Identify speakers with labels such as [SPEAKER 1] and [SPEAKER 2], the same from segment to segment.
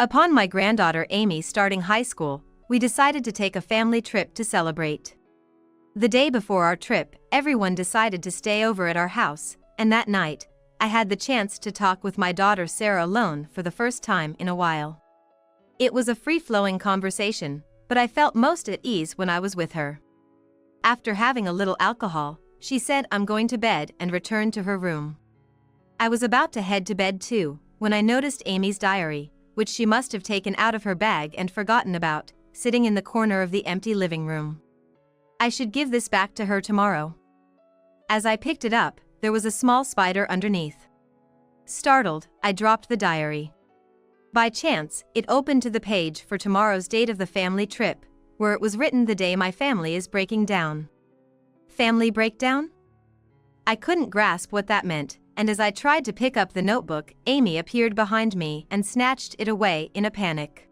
[SPEAKER 1] Upon my granddaughter Amy starting high school, we decided to take a family trip to celebrate. The day before our trip, everyone decided to stay over at our house, and that night, I had the chance to talk with my daughter Sarah alone for the first time in a while. It was a free-flowing conversation, but I felt most at ease when I was with her. After having a little alcohol, she said I'm going to bed and returned to her room. I was about to head to bed too, when I noticed Amy's diary, which she must have taken out of her bag and forgotten about, sitting in the corner of the empty living room. I should give this back to her tomorrow. As I picked it up, there was a small spider underneath. Startled, I dropped the diary. By chance, it opened to the page for tomorrow's date of the family trip, where it was written the day my family is breaking down. Family breakdown? I couldn't grasp what that meant, and as I tried to pick up the notebook, Amy appeared behind me and snatched it away in a panic.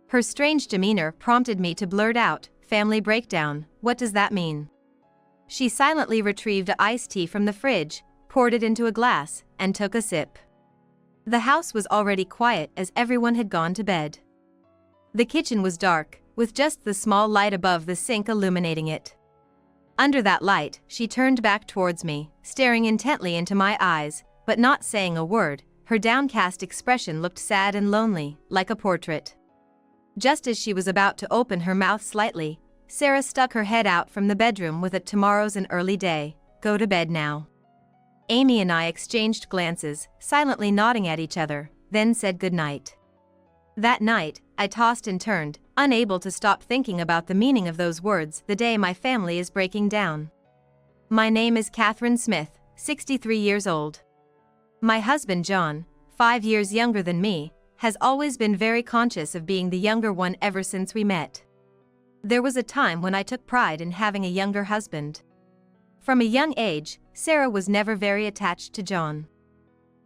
[SPEAKER 1] Her strange demeanor prompted me to blurt out, "Family breakdown, what does that mean?" She silently retrieved iced tea from the fridge, poured it into a glass, and took a sip. The house was already quiet as everyone had gone to bed. The kitchen was dark, with just the small light above the sink illuminating it. Under that light, she turned back towards me, staring intently into my eyes, but not saying a word. Her downcast expression looked sad and lonely, like a portrait. Just as she was about to open her mouth slightly, Sarah stuck her head out from the bedroom with a "Tomorrow's an early day, go to bed now." Amy and I exchanged glances, silently nodding at each other, then said goodnight. That night, I tossed and turned, unable to stop thinking about the meaning of those words, "the day my family is breaking down." My name is Catherine Smith, 63 years old. My husband John, 5 years younger than me, has always been very conscious of being the younger one ever since we met. There was a time when I took pride in having a younger husband. From a young age, Sarah was never very attached to John.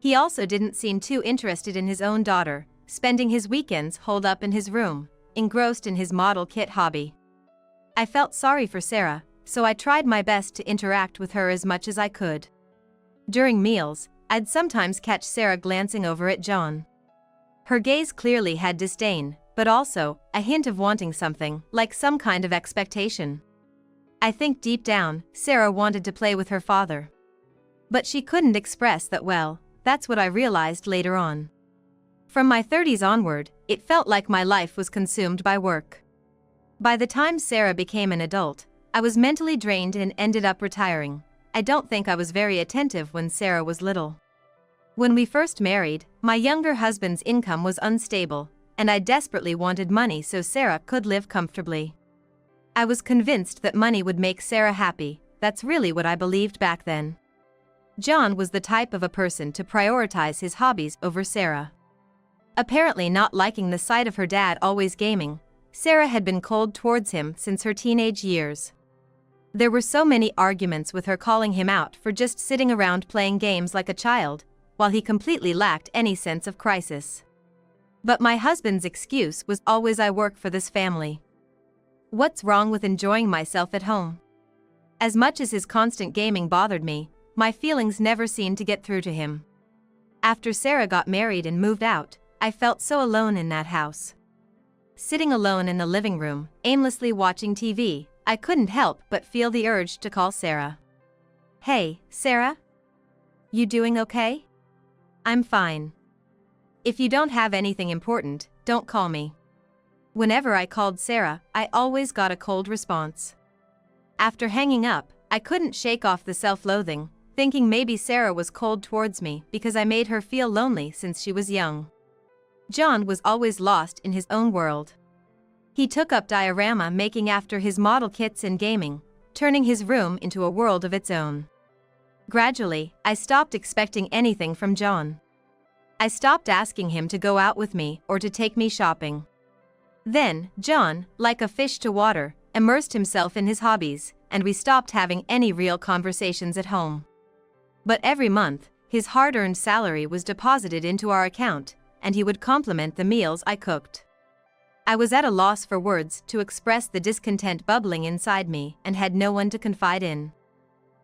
[SPEAKER 1] He also didn't seem too interested in his own daughter, spending his weekends holed up in his room, engrossed in his model kit hobby. I felt sorry for Sarah, so I tried my best to interact with her as much as I could. During meals, I'd sometimes catch Sarah glancing over at John. Her gaze clearly had disdain, but also a hint of wanting something, like some kind of expectation. I think deep down, Sarah wanted to play with her father. But she couldn't express that well. That's what I realized later on. From my 30s onward, it felt like my life was consumed by work. By the time Sarah became an adult, I was mentally drained and ended up retiring. I don't think I was very attentive when Sarah was little. When we first married, my younger husband's income was unstable, and I desperately wanted money so Sarah could live comfortably. I was convinced that money would make Sarah happy. That's really what I believed back then. John was the type of a person to prioritize his hobbies over Sarah. Apparently not liking the sight of her dad always gaming, Sarah had been cold towards him since her teenage years. There were so many arguments with her calling him out for just sitting around playing games like a child, while he completely lacked any sense of crisis. But my husband's excuse was always, "I work for this family. What's wrong with enjoying myself at home?" As much as his constant gaming bothered me, my feelings never seemed to get through to him. After Sarah got married and moved out, I felt so alone in that house. Sitting alone in the living room, aimlessly watching TV, I couldn't help but feel the urge to call Sarah. "Hey, Sarah? You doing okay?" "I'm fine. If you don't have anything important, don't call me." Whenever I called Sarah, I always got a cold response. After hanging up, I couldn't shake off the self-loathing, thinking maybe Sarah was cold towards me because I made her feel lonely since she was young. John was always lost in his own world. He took up diorama making after his model kits and gaming, turning his room into a world of its own. Gradually, I stopped expecting anything from John. I stopped asking him to go out with me or to take me shopping. Then, John, like a fish to water, immersed himself in his hobbies, and we stopped having any real conversations at home. But every month, his hard-earned salary was deposited into our account, and he would compliment the meals I cooked. I was at a loss for words to express the discontent bubbling inside me and had no one to confide in.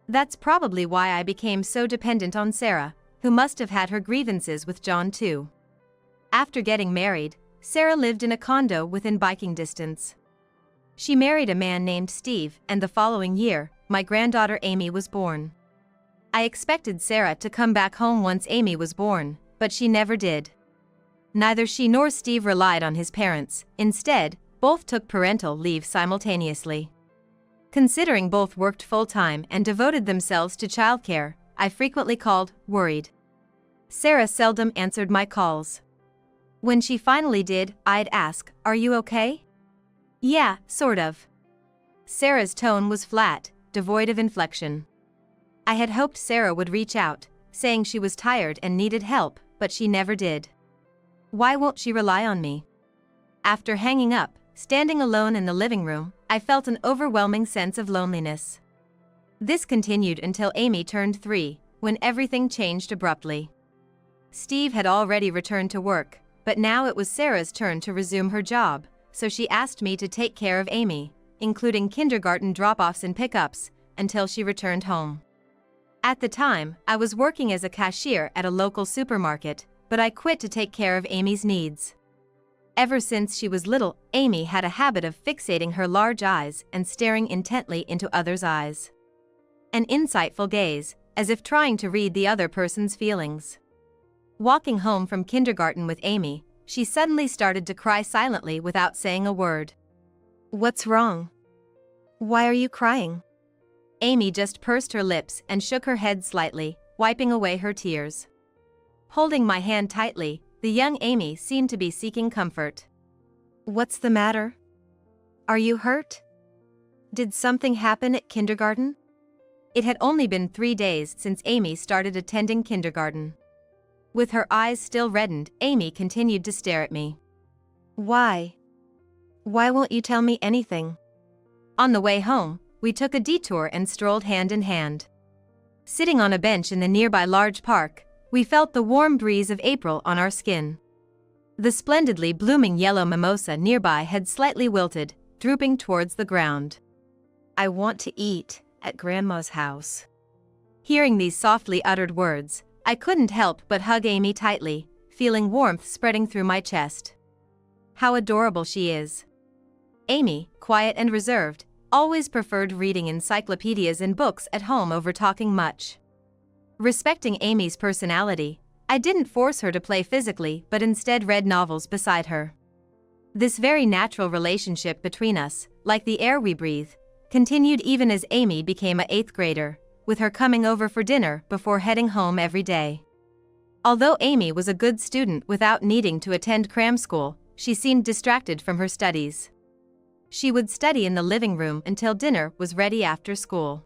[SPEAKER 1] That's probably why I became so dependent on Sarah, who must have had her grievances with John too. After getting married, Sarah lived in a condo within biking distance. She married a man named Steve, and the following year, my granddaughter Amy was born. I expected Sarah to come back home once Amy was born, but she never did. Neither she nor Steve relied on his parents. Instead, both took parental leave simultaneously. Considering both worked full-time and devoted themselves to childcare, I frequently called, worried. Sarah seldom answered my calls. When she finally did, I'd ask, "Are you okay?" "Yeah, sort of." Sarah's tone was flat, devoid of inflection. I had hoped Sarah would reach out, saying she was tired and needed help, but she never did. Why won't she rely on me? After hanging up, standing alone in the living room, I felt an overwhelming sense of loneliness. This continued until Amy turned 3, when everything changed abruptly. Steve had already returned to work, but now it was Sarah's turn to resume her job, so she asked me to take care of Amy, including kindergarten drop-offs and pickups, until she returned home. At the time, I was working as a cashier at a local supermarket, but I quit to take care of Amy's needs. Ever since she was little, Amy had a habit of fixating her large eyes and staring intently into others' eyes. An insightful gaze, as if trying to read the other person's feelings. Walking home from kindergarten with Amy, she suddenly started to cry silently without saying a word. "What's wrong? Why are you crying?" Amy just pursed her lips and shook her head slightly, wiping away her tears. Holding my hand tightly, the young Amy seemed to be seeking comfort. "What's the matter? Are you hurt? Did something happen at kindergarten?" It had only been 3 days since Amy started attending kindergarten. With her eyes still reddened, Amy continued to stare at me. "Why? Why won't you tell me anything?" On the way home, we took a detour and strolled hand in hand. Sitting on a bench in the nearby large park, we felt the warm breeze of April on our skin. The splendidly blooming yellow mimosa nearby had slightly wilted, drooping towards the ground. "I want to eat at Grandma's house." Hearing these softly uttered words, I couldn't help but hug Amy tightly, feeling warmth spreading through my chest. How adorable she is. Amy, quiet and reserved, always preferred reading encyclopedias and books at home over talking much. Respecting Amy's personality, I didn't force her to play physically but instead read novels beside her. This very natural relationship between us, like the air we breathe, continued even as Amy became an 8th grader, with her coming over for dinner before heading home every day. Although Amy was a good student without needing to attend cram school, she seemed distracted from her studies. She would study in the living room until dinner was ready after school.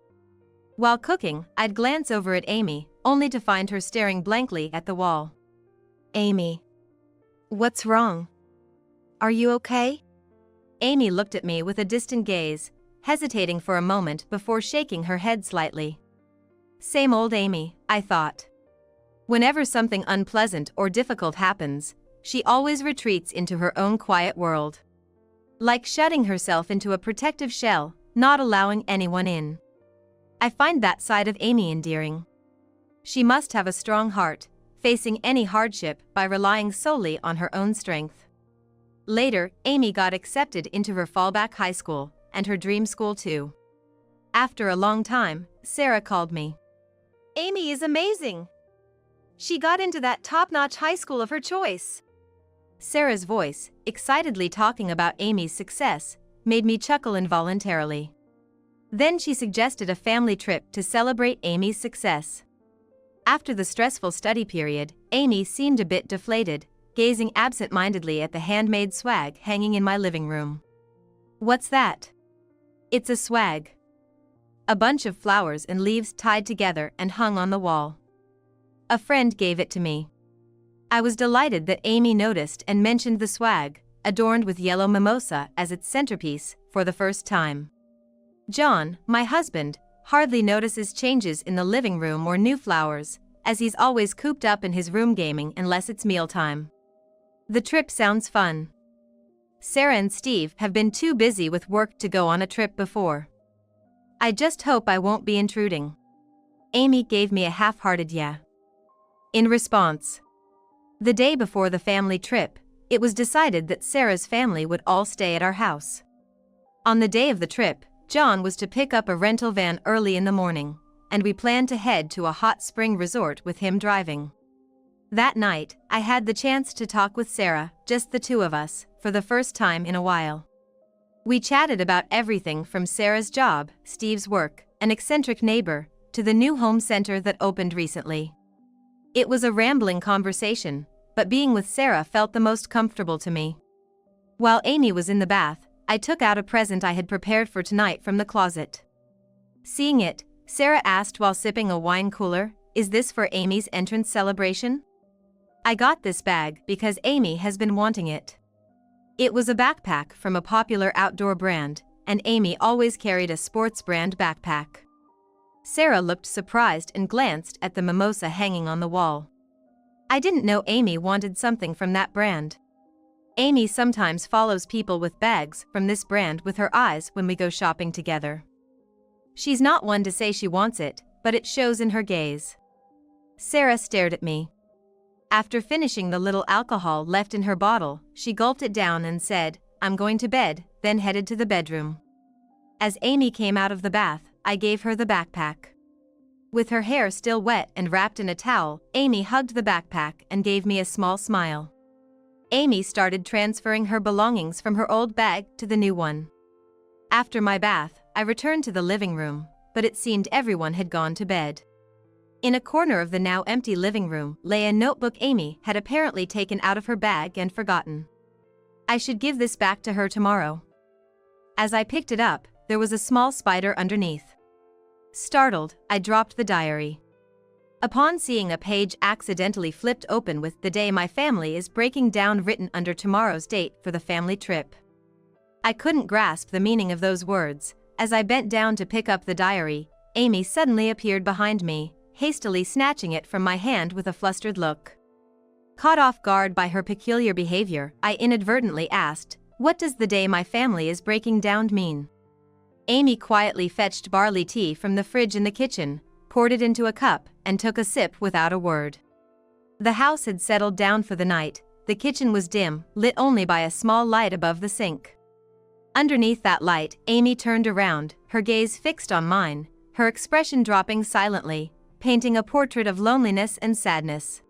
[SPEAKER 1] While cooking, I'd glance over at Amy, only to find her staring blankly at the wall. "Amy, what's wrong? Are you okay?" Amy looked at me with a distant gaze, hesitating for a moment before shaking her head slightly. Same old Amy, I thought. Whenever something unpleasant or difficult happens, she always retreats into her own quiet world. Like shutting herself into a protective shell, not allowing anyone in. I find that side of Amy endearing. She must have a strong heart, facing any hardship by relying solely on her own strength. Later, Amy got accepted into her fallback high school, and her dream school too. After a long time, Sarah called me. "Amy is amazing. She got into that top-notch high school of her choice." Sarah's voice, excitedly talking about Amy's success, made me chuckle involuntarily. Then she suggested a family trip to celebrate Amy's success. After the stressful study period, Amy seemed a bit deflated, gazing absent-mindedly at the handmade swag hanging in my living room. "What's that?" "It's a swag. A bunch of flowers and leaves tied together and hung on the wall. A friend gave it to me." I was delighted that Amy noticed and mentioned the swag, adorned with yellow mimosa as its centerpiece, for the first time. John, my husband, hardly notices changes in the living room or new flowers, as he's always cooped up in his room gaming unless it's mealtime. The trip sounds fun. Sarah and Steve have been too busy with work to go on a trip before. I just hope I won't be intruding. Amy gave me a half-hearted yeah. In response, The day before the family trip, it was decided that Sarah's family would all stay at our house. On the day of the trip, John was to pick up a rental van early in the morning, and we planned to head to a hot spring resort with him driving. That night, I had the chance to talk with Sarah, just the two of us, for the first time in a while. We chatted about everything from Sarah's job, Steve's work, an eccentric neighbor, to the new home center that opened recently. It was a rambling conversation, but being with Sarah felt the most comfortable to me. While Amy was in the bath, I took out a present I had prepared for tonight from the closet. Seeing it, Sarah asked while sipping a wine cooler, "Is this for Amy's entrance celebration?" I got this bag because Amy has been wanting it. It was a backpack from a popular outdoor brand, and Amy always carried a sports brand backpack. Sarah looked surprised and glanced at the mimosa hanging on the wall. I didn't know Amy wanted something from that brand. Amy sometimes follows people with bags from this brand with her eyes when we go shopping together. She's not one to say she wants it, but it shows in her gaze. Sarah stared at me. After finishing the little alcohol left in her bottle, she gulped it down and said, "I'm going to bed," then headed to the bedroom. As Amy came out of the bath, I gave her the backpack. With her hair still wet and wrapped in a towel, Amy hugged the backpack and gave me a small smile. Amy started transferring her belongings from her old bag to the new one. After my bath, I returned to the living room, but it seemed everyone had gone to bed. In a corner of the now empty living room lay a notebook Amy had apparently taken out of her bag and forgotten. I should give this back to her tomorrow. As I picked it up, there was a small spider underneath. Startled, I dropped the diary. Upon seeing a page accidentally flipped open with "The day my family is breaking down" written under tomorrow's date for the family trip, I couldn't grasp the meaning of those words. As I bent down to pick up the diary, Amy suddenly appeared behind me, hastily snatching it from my hand with a flustered look. Caught off guard by her peculiar behavior, I inadvertently asked, "What does 'the day my family is breaking down' mean?" Amy quietly fetched barley tea from the fridge in the kitchen, poured it into a cup, and took a sip without a word. The house had settled down for the night. The kitchen was dim, lit only by a small light above the sink. Underneath that light, Amy turned around, her gaze fixed on mine, her expression dropping silently, painting a portrait of loneliness and sadness.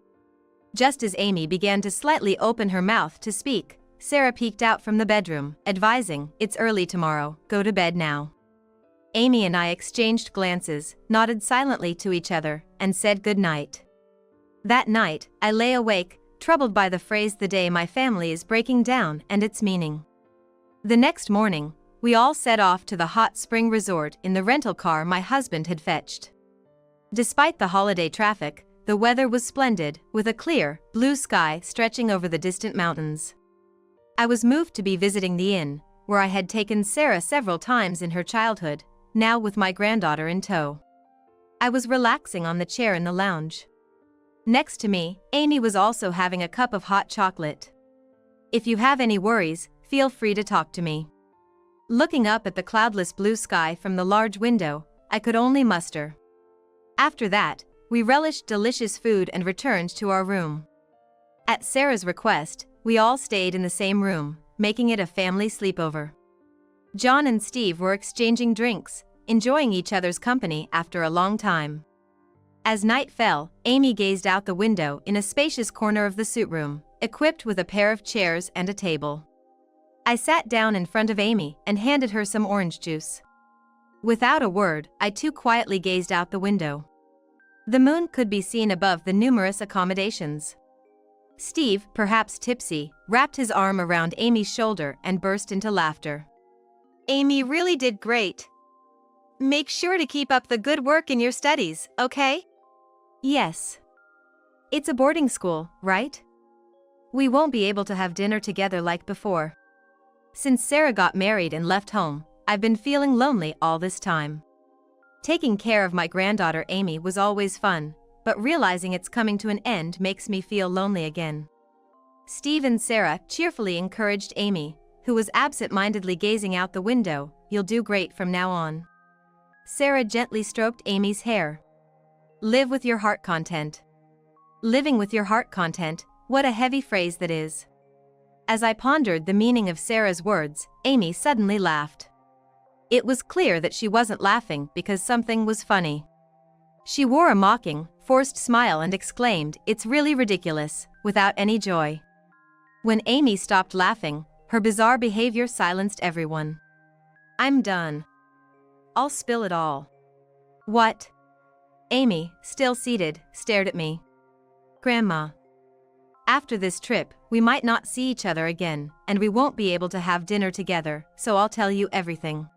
[SPEAKER 1] Just as Amy began to slightly open her mouth to speak, Sarah peeked out from the bedroom, advising, "It's early tomorrow, go to bed now." Amy and I exchanged glances, nodded silently to each other, and said good night. That night, I lay awake, troubled by the phrase "the day my family is breaking down" and its meaning. The next morning, we all set off to the hot spring resort in the rental car my husband had fetched. Despite the holiday traffic, the weather was splendid, with a clear, blue sky stretching over the distant mountains. I was moved to be visiting the inn, where I had taken Sarah several times in her childhood, now with my granddaughter in tow. I was relaxing on the chair in the lounge. Next to me, Amy was also having a cup of hot chocolate. "If you have any worries, feel free to talk to me." Looking up at the cloudless blue sky from the large window, I could only muster. After that, we relished delicious food and returned to our room. At Sarah's request, we all stayed in the same room, making it a family sleepover. John and Steve were exchanging drinks, enjoying each other's company after a long time. As night fell, Amy gazed out the window in a spacious corner of the suite room, equipped with a pair of chairs and a table. I sat down in front of Amy and handed her some orange juice. Without a word, I too quietly gazed out the window. The moon could be seen above the numerous accommodations. Steve, perhaps tipsy, wrapped his arm around Amy's shoulder and burst into laughter. "Amy really did great. Make sure to keep up the good work in your studies, okay?" "Yes. It's a boarding school, right? We won't be able to have dinner together like before. Since Sarah got married and left home, I've been feeling lonely all this time. Taking care of my granddaughter Amy was always fun, but realizing it's coming to an end makes me feel lonely again." Steve and Sarah cheerfully encouraged Amy, who was absent-mindedly gazing out the window. "You'll do great from now on." Sarah gently stroked Amy's hair. "Live with your heart content." Living with your heart content What a heavy phrase that is. As I pondered the meaning of Sarah's words, Amy suddenly laughed. It was clear that she wasn't laughing because something was funny. She wore a mocking, forced smile and exclaimed, "It's really ridiculous," without any joy. When Amy stopped laughing, her bizarre behavior silenced everyone. "I'm done. I'll spill it all." "What?" Amy, still seated, stared at me. "Grandma. After this trip, we might not see each other again, and we won't be able to have dinner together, so I'll tell you everything."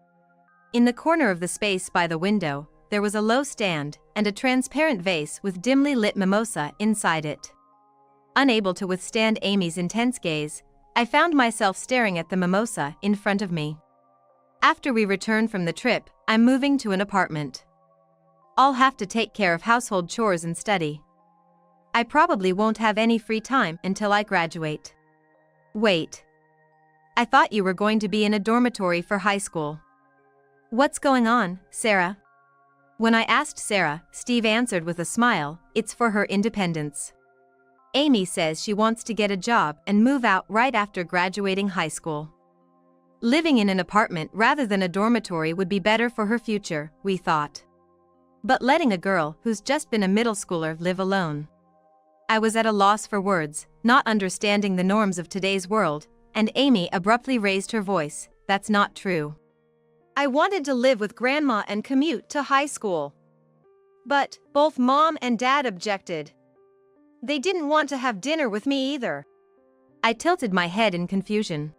[SPEAKER 1] In the corner of the space by the window, there was a low stand and a transparent vase with dimly lit mimosa inside it. Unable to withstand Amy's intense gaze, I found myself staring at the mimosa in front of me. After we return from the trip, I'm moving to an apartment. I'll have to take care of household chores and study. I probably won't have any free time until I graduate. Wait. I thought you were going to be in a dormitory for high school. What's going on, Sarah? When I asked Sarah, Steve answered with a smile, "It's for her independence. Amy says she wants to get a job and move out right after graduating high school. Living in an apartment rather than a dormitory would be better for her future, we thought. But letting a girl who's just been a middle schooler live alone." I was at a loss for words, not understanding the norms of today's world, and Amy abruptly raised her voice, "That's not true. I wanted to live with Grandma and commute to high school. But both Mom and Dad objected. They didn't want to have dinner with me either." I tilted my head in confusion.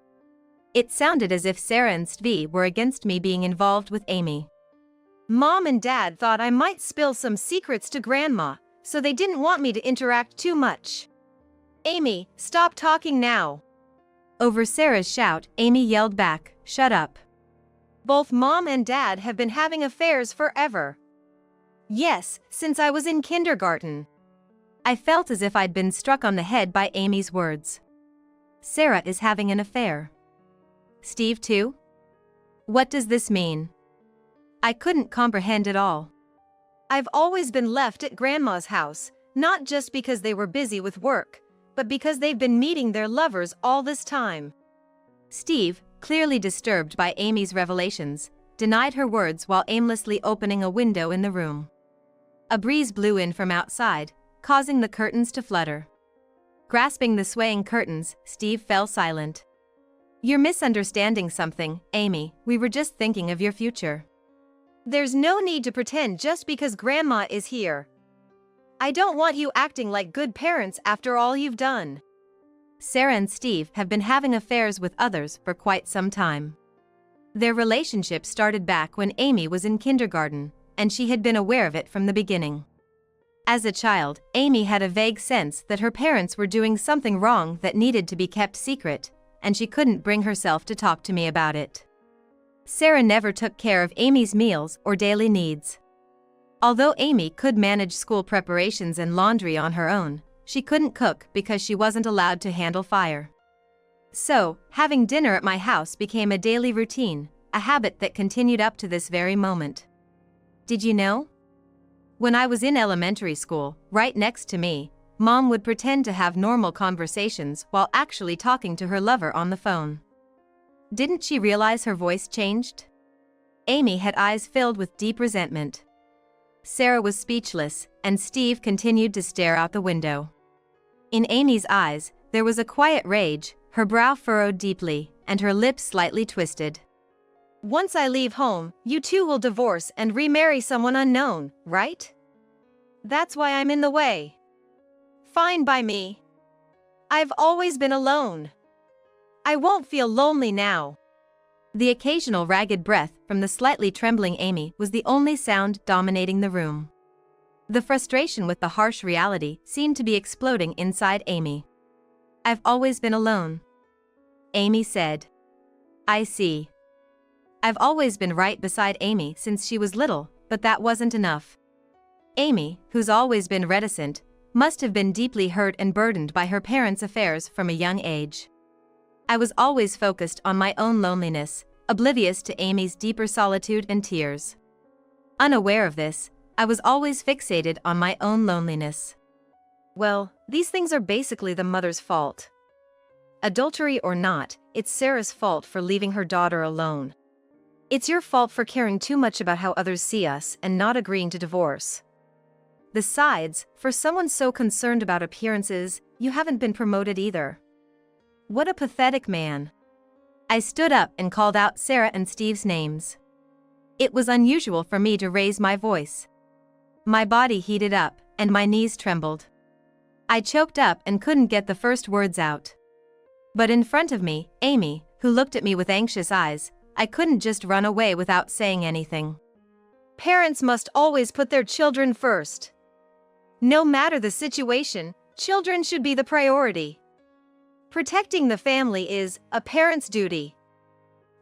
[SPEAKER 1] It sounded as if Sarah and Steve were against me being involved with Amy. "Mom and Dad thought I might spill some secrets to Grandma, so they didn't want me to interact too much." "Amy, stop talking now." Over Sarah's shout, Amy yelled back, "Shut up. Both Mom and Dad have been having affairs forever. Yes, since I was in kindergarten." I felt as if I'd been struck on the head by Amy's words. Sarah is having an affair. Steve too? What does this mean? I couldn't comprehend it all. "I've always been left at Grandma's house, not just because they were busy with work, but because they've been meeting their lovers all this time." Steve, clearly disturbed by Amy's revelations, denied her words while aimlessly opening a window in the room. A breeze blew in from outside, causing the curtains to flutter. Grasping the swaying curtains, Steve fell silent. "You're misunderstanding something, Amy. We were just thinking of your future. There's no need to pretend just because Grandma is here. I don't want you acting like good parents after all you've done." Sarah and Steve have been having affairs with others for quite some time. Their relationship started back when Amy was in kindergarten, and she had been aware of it from the beginning. As a child, Amy had a vague sense that her parents were doing something wrong that needed to be kept secret, and she couldn't bring herself to talk to me about it. Sarah never took care of Amy's meals or daily needs. Although Amy could manage school preparations and laundry on her own, she couldn't cook because she wasn't allowed to handle fire. So, having dinner at my house became a daily routine, a habit that continued up to this very moment. Did you know? When I was in elementary school, right next to me, Mom would pretend to have normal conversations while actually talking to her lover on the phone. Didn't she realize her voice changed? Amy had eyes filled with deep resentment. Sarah was speechless, and Steve continued to stare out the window. In Amy's eyes, there was a quiet rage, her brow furrowed deeply, and her lips slightly twisted. "Once I leave home, you two will divorce and remarry someone unknown, right? That's why I'm in the way. Fine by me. I've always been alone. I won't feel lonely now." The occasional ragged breath from the slightly trembling Amy was the only sound dominating the room. The frustration with the harsh reality seemed to be exploding inside Amy. "I've always been alone," Amy said. "I see. I've always been right beside Amy since she was little, but that wasn't enough." Amy, who's always been reticent, must have been deeply hurt and burdened by her parents' affairs from a young age. I was always focused on my own loneliness, oblivious to Amy's deeper solitude and tears. Unaware of this, I was always fixated on my own loneliness. Well, these things are basically the mother's fault. Adultery or not, it's Sarah's fault for leaving her daughter alone. It's your fault for caring too much about how others see us and not agreeing to divorce. Besides, for someone so concerned about appearances, you haven't been promoted either. What a pathetic man. I stood up and called out Sarah and Steve's names. It was unusual for me to raise my voice. My body heated up, and my knees trembled. I choked up and couldn't get the first words out. But in front of me, Amy, who looked at me with anxious eyes, I couldn't just run away without saying anything. Parents must always put their children first. No matter the situation, children should be the priority. Protecting the family is a parent's duty.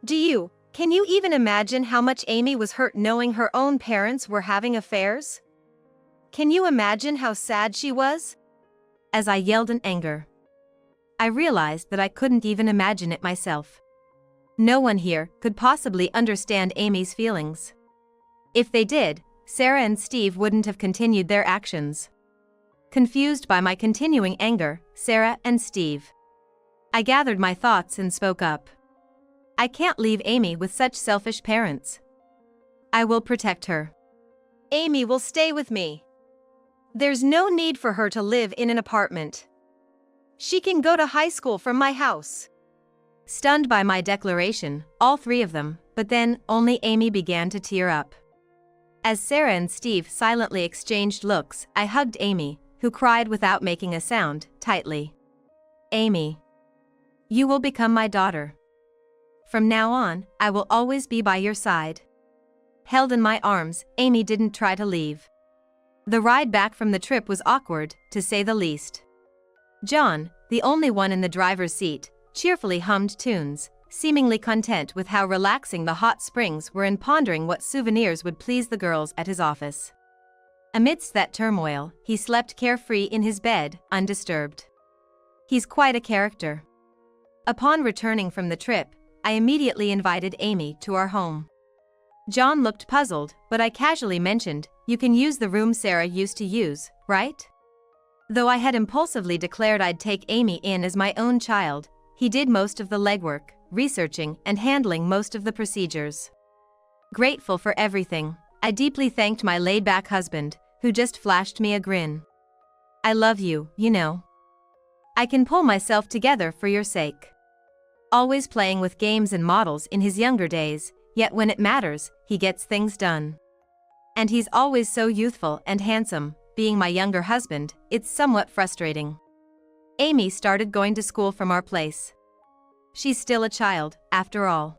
[SPEAKER 1] Can you even imagine how much Amy was hurt knowing her own parents were having affairs? Can you imagine how sad she was? As I yelled in anger, I realized that I couldn't even imagine it myself. No one here could possibly understand Amy's feelings. If they did, Sarah and Steve wouldn't have continued their actions. Confused by my continuing anger, Sarah and Steve. I gathered my thoughts and spoke up. I can't leave Amy with such selfish parents. I will protect her. Amy will stay with me. There's no need for her to live in an apartment. She can go to high school from my house. Stunned by my declaration, all three of them, but then only Amy began to tear up. As Sarah and Steve silently exchanged looks, I hugged Amy, who cried without making a sound, tightly. Amy, you will become my daughter. From now on, I will always be by your side. Held in my arms, Amy didn't try to leave. The ride back from the trip was awkward, to say the least. John, the only one in the driver's seat, cheerfully hummed tunes, seemingly content with how relaxing the hot springs were and pondering what souvenirs would please the girls at his office. Amidst that turmoil, he slept carefree in his bed, undisturbed. He's quite a character. Upon returning from the trip, I immediately invited Amy to our home. John looked puzzled, but I casually mentioned, "You can use the room Sarah used to use, right?" Though I had impulsively declared I'd take Amy in as my own child, he did most of the legwork, researching and handling most of the procedures. Grateful for everything, I deeply thanked my laid-back husband, who just flashed me a grin. I love you, you know. I can pull myself together for your sake. Always playing with games and models in his younger days, yet when it matters, he gets things done. And he's always so youthful and handsome. Being my younger husband, it's somewhat frustrating. Amy started going to school from our place. She's still a child, after all.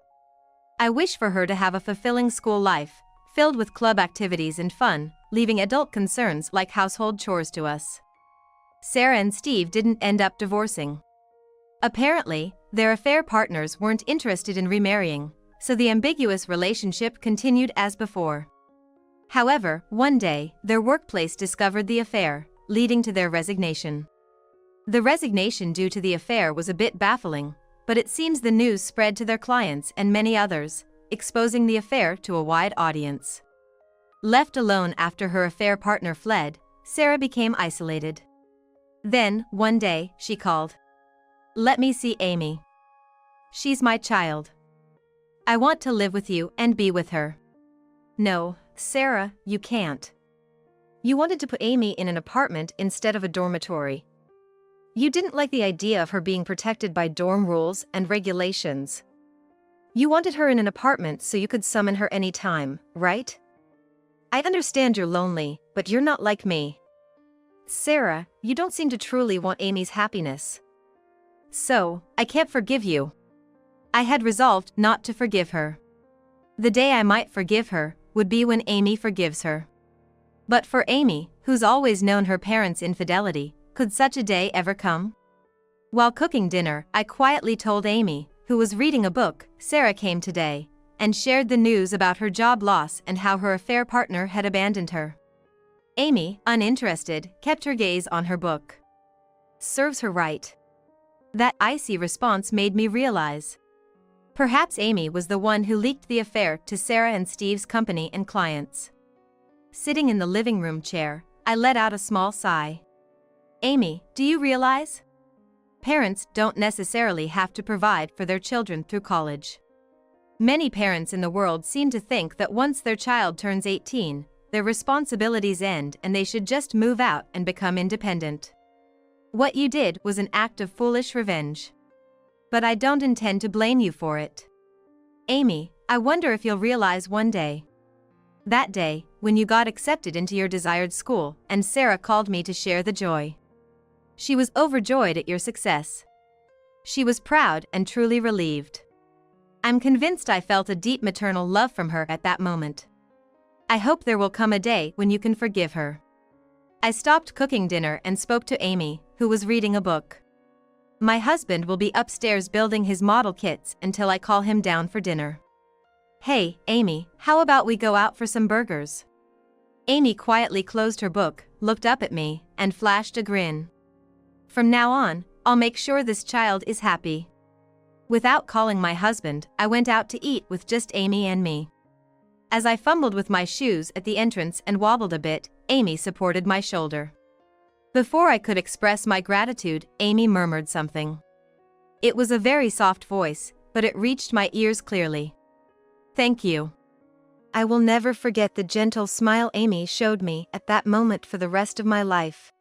[SPEAKER 1] I wish for her to have a fulfilling school life, filled with club activities and fun, leaving adult concerns like household chores to us. Sarah and Steve didn't end up divorcing. Apparently, their affair partners weren't interested in remarrying, so the ambiguous relationship continued as before. However, one day, their workplace discovered the affair, leading to their resignation. The resignation due to the affair was a bit baffling, but it seems the news spread to their clients and many others, exposing the affair to a wide audience. Left alone after her affair partner fled, Sarah became isolated. Then, one day, she called. "Let me see Amy. She's my child. I want to live with you and be with her." "No, Sarah, you can't. You wanted to put Amy in an apartment instead of a dormitory. You didn't like the idea of her being protected by dorm rules and regulations. You wanted her in an apartment so you could summon her anytime, right? I understand you're lonely, but you're not like me. Sarah, you don't seem to truly want Amy's happiness. So, I can't forgive you." I had resolved not to forgive her. The day I might forgive her would be when Amy forgives her. But for Amy, who's always known her parents' infidelity, could such a day ever come? While cooking dinner, I quietly told Amy, who was reading a book, Sarah came today, and shared the news about her job loss and how her affair partner had abandoned her. Amy, uninterested, kept her gaze on her book. Serves her right. That icy response made me realize. Perhaps Amy was the one who leaked the affair to Sarah and Steve's company and clients. Sitting in the living room chair, I let out a small sigh. Amy, do you realize? Parents don't necessarily have to provide for their children through college. Many parents in the world seem to think that once their child turns 18, their responsibilities end and they should just move out and become independent. What you did was an act of foolish revenge. But I don't intend to blame you for it. Amy, I wonder if you'll realize one day. That day, when you got accepted into your desired school, and Sarah called me to share the joy. She was overjoyed at your success. She was proud and truly relieved. I'm convinced I felt a deep maternal love from her at that moment. I hope there will come a day when you can forgive her. I stopped cooking dinner and spoke to Amy, who was reading a book. My husband will be upstairs building his model kits until I call him down for dinner. Hey, Amy, how about we go out for some burgers? Amy quietly closed her book, looked up at me, and flashed a grin. From now on, I'll make sure this child is happy. Without calling my husband, I went out to eat with just Amy and me. As I fumbled with my shoes at the entrance and wobbled a bit, Amy supported my shoulder. Before I could express my gratitude, Amy murmured something. It was a very soft voice, but it reached my ears clearly. Thank you. I will never forget the gentle smile Amy showed me at that moment for the rest of my life.